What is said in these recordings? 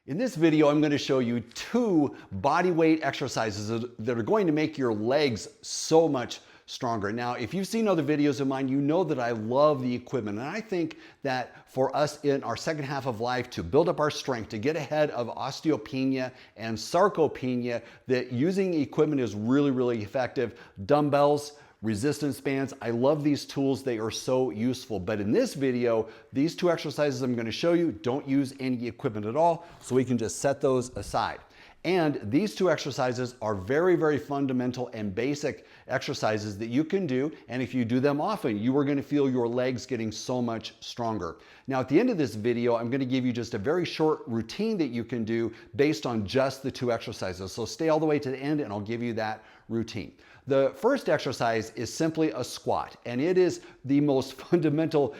In this video, I'm going to show you 2 body weight exercises that are going to make your legs so much stronger. Now, if you've seen other videos of mine, you know that I love the equipment. And I think that for us in our second half of life to build up our strength, to get ahead of osteopenia and sarcopenia, that using equipment is really, really effective. Dumbbells, resistance bands, I love these tools. They are so useful. But in this video, these 2 exercises I'm going to show you don't use any equipment at all, so we can just set those aside. And these 2 exercises are very, very fundamental and basic exercises that you can do. And if you do them often, you are going to feel your legs getting so much stronger. Now, at the end of this video, I'm going to give you just a very short routine that you can do based on just the 2 exercises. So stay all the way to the end and I'll give you that routine. The first exercise is simply a squat, and it is the most fundamental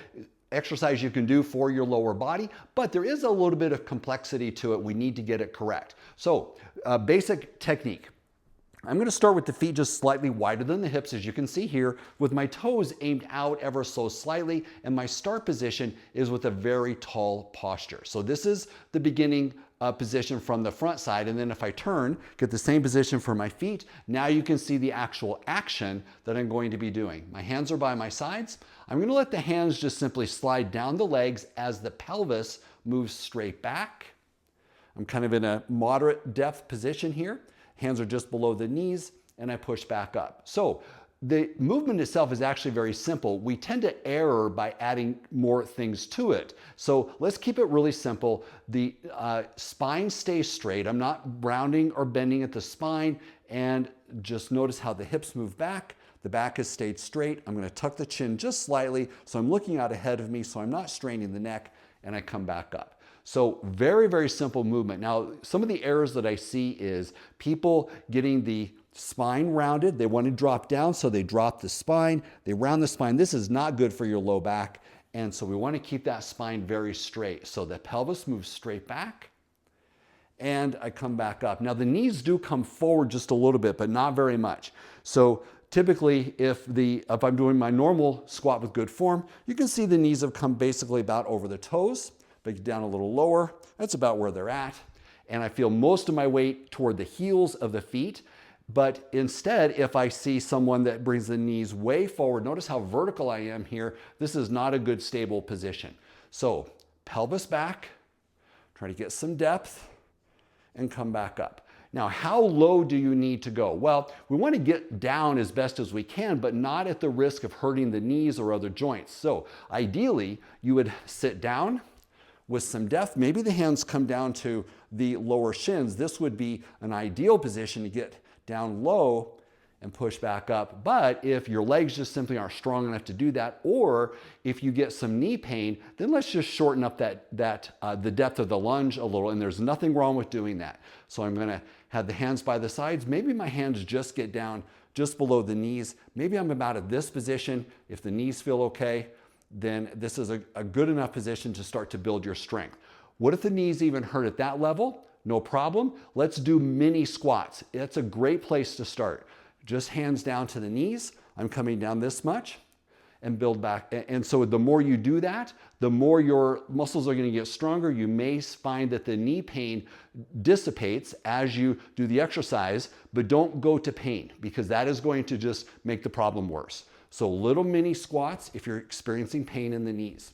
exercise you can do for your lower body, but there is a little bit of complexity to it. We need to get it correct. So, basic technique. I'm going to start with the feet just slightly wider than the hips, as you can see here, with my toes aimed out ever so slightly, and my start position is with a very tall posture. So this is the beginning position from the front side, and then if I turn, get the same position for my feet, now you can see the actual action that I'm going to be doing. My hands are by my sides. I'm going to let the hands just simply slide down the legs as the pelvis moves straight back. I'm kind of in a moderate depth position here. Hands are just below the knees, and I push back up. So the movement itself is actually very simple. We tend to err by adding more things to it. So let's keep it really simple. The spine stays straight. I'm not rounding or bending at the spine, and just notice how the hips move back. The back has stayed straight. I'm going to tuck the chin just slightly, so I'm looking out ahead of me, so I'm not straining the neck, and I come back up. So very, very simple movement. Now, some of the errors that I see is people getting the spine rounded. They want to drop down, so they drop the spine. They round the spine. This is not good for your low back. And so we want to keep that spine very straight. So the pelvis moves straight back, and I come back up. Now, the knees do come forward just a little bit, but not very much. So typically, if I'm doing my normal squat with good form, you can see the knees have come basically about over the toes. But get down a little lower, that's about where they're at. And I feel most of my weight toward the heels of the feet. But instead, if I see someone that brings the knees way forward, notice how vertical I am here. This is not a good stable position. So pelvis back, try to get some depth, and come back up. Now, how low do you need to go? Well, we want to get down as best as we can, but not at the risk of hurting the knees or other joints. So ideally, you would sit down with some depth. Maybe the hands come down to the lower shins. This would be an ideal position to get down low and push back up. But if your legs just simply aren't strong enough to do that, or if you get some knee pain, then let's just shorten up the depth of the lunge a little, and there's nothing wrong with doing that. So I'm gonna have the hands by the sides. Maybe my hands just get down just below the knees. Maybe I'm about at this position. If the knees feel okay, then this is a good enough position to start to build your strength. What if the knees even hurt at that level? No problem. Let's do mini squats. It's a great place to start. Just hands down to the knees. I'm coming down this much and build back. And so the more you do that, the more your muscles are going to get stronger. You may find that the knee pain dissipates as you do the exercise, but don't go to pain, because that is going to just make the problem worse. So little mini squats if you're experiencing pain in the knees.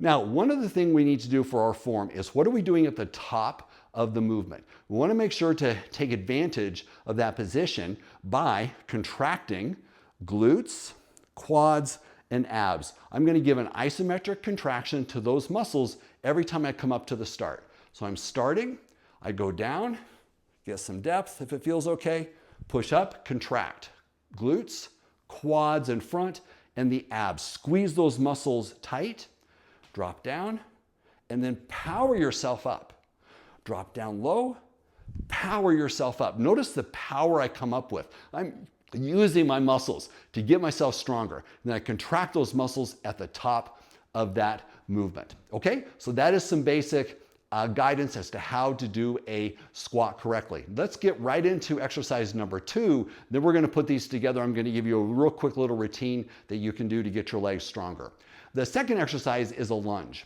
Now, one other thing we need to do for our form is, what are we doing at the top of the movement? We want to make sure to take advantage of that position by contracting glutes, quads, and abs. I'm going to give an isometric contraction to those muscles every time I come up to the start. So I'm starting, I go down, get some depth if it feels okay, push up, contract, glutes, quads in front, and the abs. Squeeze those muscles tight, drop down, and then power yourself up. Drop down low, power yourself up. Notice the power I come up with. I'm using my muscles to get myself stronger. And then I contract those muscles at the top of that movement. Okay, so that is some basic guidance as to how to do a squat correctly. Let's get right into exercise number 2. Then we're going to put these together. I'm going to give you a real quick little routine that you can do to get your legs stronger. The second exercise is a lunge.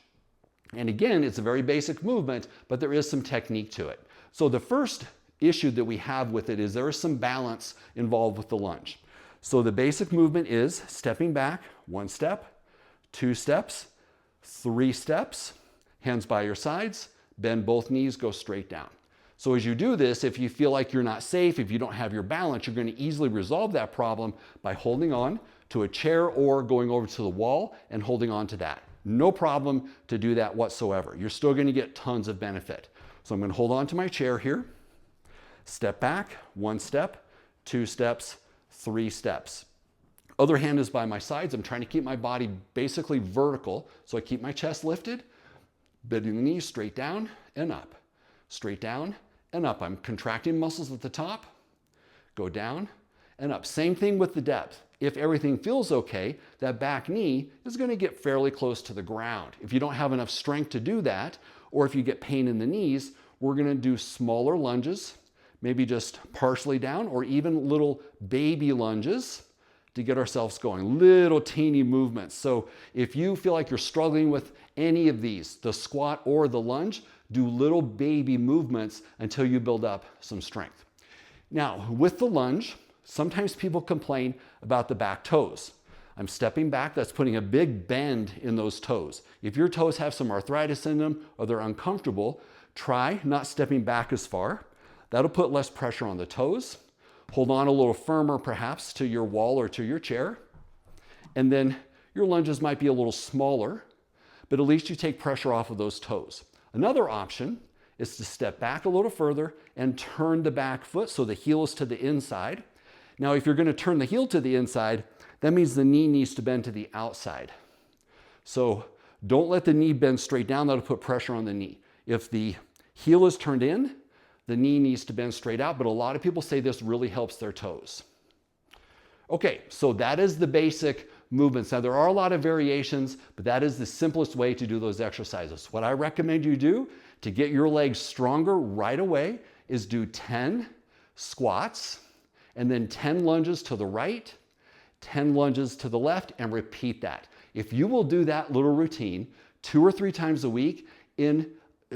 And again, it's a very basic movement, but there is some technique to it. So the first issue that we have with it is there is some balance involved with the lunge. So the basic movement is stepping back, 1 step, 2 steps, 3 steps, hands by your sides, bend both knees, go straight down. So as you do this, if you feel like you're not safe, if you don't have your balance, you're going to easily resolve that problem by holding on to a chair or going over to the wall and holding on to that. No problem to do that whatsoever. You're still going to get tons of benefit. So I'm going to hold on to my chair here, step back, 1 step, 2 steps, 3 steps. Other hand is by my sides. I'm trying to keep my body basically vertical. So I keep my chest lifted, bending the knees straight down and up, straight down and up. I'm contracting muscles at the top, go down and up. Same thing with the depth. If everything feels okay, that back knee is going to get fairly close to the ground. If you don't have enough strength to do that, or if you get pain in the knees, we're going to do smaller lunges, maybe just partially down, or even little baby lunges to get ourselves going, little teeny movements. So if you feel like you're struggling with any of these, the squat or the lunge, do little baby movements until you build up some strength. Now, with the lunge, sometimes people complain about the back toes. I'm stepping back, that's putting a big bend in those toes. If your toes have some arthritis in them or they're uncomfortable, try not stepping back as far. That'll put less pressure on the toes. Hold on a little firmer perhaps to your wall or to your chair. And then your lunges might be a little smaller, but at least you take pressure off of those toes. Another option is to step back a little further and turn the back foot so the heel is to the inside. Now, if you're going to turn the heel to the inside, that means the knee needs to bend to the outside. So don't let the knee bend straight down. That'll put pressure on the knee. If the heel is turned in, the knee needs to bend straight out, but a lot of people say this really helps their toes. Okay, so that is the basic movements. Now, there are a lot of variations, but that is the simplest way to do those exercises. What I recommend you do to get your legs stronger right away is do 10 squats, and then 10 lunges to the right, 10 lunges to the left, and repeat that. If you will do that little routine 2 or 3 times a week in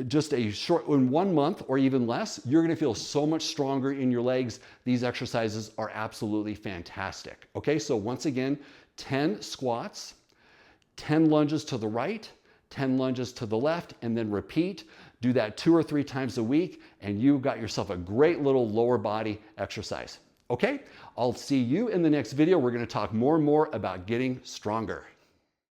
just in 1 month or even less, you're gonna feel so much stronger in your legs. These exercises are absolutely fantastic. Okay, so once again, 10 squats, 10 lunges to the right, 10 lunges to the left, and then repeat. Do that 2 or 3 times a week, and you've got yourself a great little lower body exercise. Okay, I'll see you in the next video. We're going to talk more and more about getting stronger.